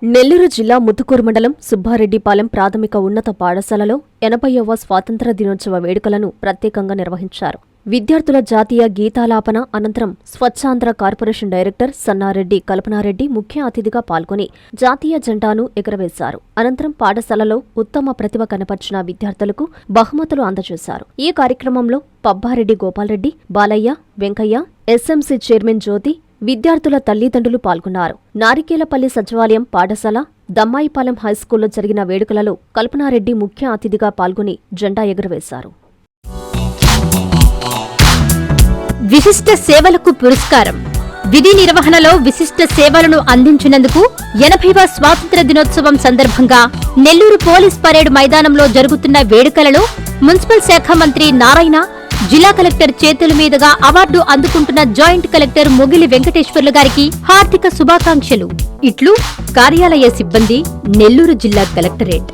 నెల్లూరు జిల్లా ముత్తుకూరు మండలం సుబ్బారెడ్డిపాలెం ప్రాథమిక ఉన్నత పాఠశాలలో 80వ స్వాతంత్ర దినోత్సవ వేడుకలను ప్రత్యేకంగా నిర్వహించారు. విద్యార్థుల జాతీయ గీతాలాపన అనంతరం స్వచ్ఛాంధ్ర కార్పొరేషన్ డైరెక్టర్ సన్నారెడ్డి కల్పనారెడ్డి ముఖ్య అతిథిగా పాల్గొని జాతీయ జెండాను ఎగురవేశారు. అనంతరం పాఠశాలలో ఉత్తమ ప్రతిభ కనపర్చిన విద్యార్థులకు బహుమతులు అందజేశారు. ఈ కార్యక్రమంలో పబ్బారెడ్డి గోపాల్రెడ్డి, బాలయ్య, వెంకయ్య, ఎస్ఎంసీ చైర్మన్ జ్యోతి, విద్యార్థుల తల్లిదండ్రులు పాల్గొన్నారు. నారికేలపల్లి సచివాలయం పాఠశాల, దమ్మాయిపాలెం హైస్కూల్లో జరిగిన వేడుకలలో కల్పనారెడ్డి ముఖ్య అతిథిగా పాల్గొని జెండా ఎగురవేశారు. విశిష్ట సేవలకు పురస్కారం. విధి నిర్వహణలో విశిష్ట సేవలను అందించినందుకు 80వ స్వాతంత్ర దినోత్సవం సందర్భంగా నెల్లూరు పోలీస్ పరేడ్ మైదానంలో జరుగుతున్న వేడుకలలో మున్సిపల్ శాఖ మంత్రి నారాయణ, జిల్లా కలెక్టర్ చేతుల మీదుగా అవార్డు అందుకుంటున్న జాయింట్ కలెక్టర్ మొగిలి వెంకటేశ్వర్లు గారికి హార్దిక శుభాకాంక్షలు. ఇట్లు కార్యాలయ సిబ్బంది, నెల్లూరు జిల్లా కలెక్టరేట్.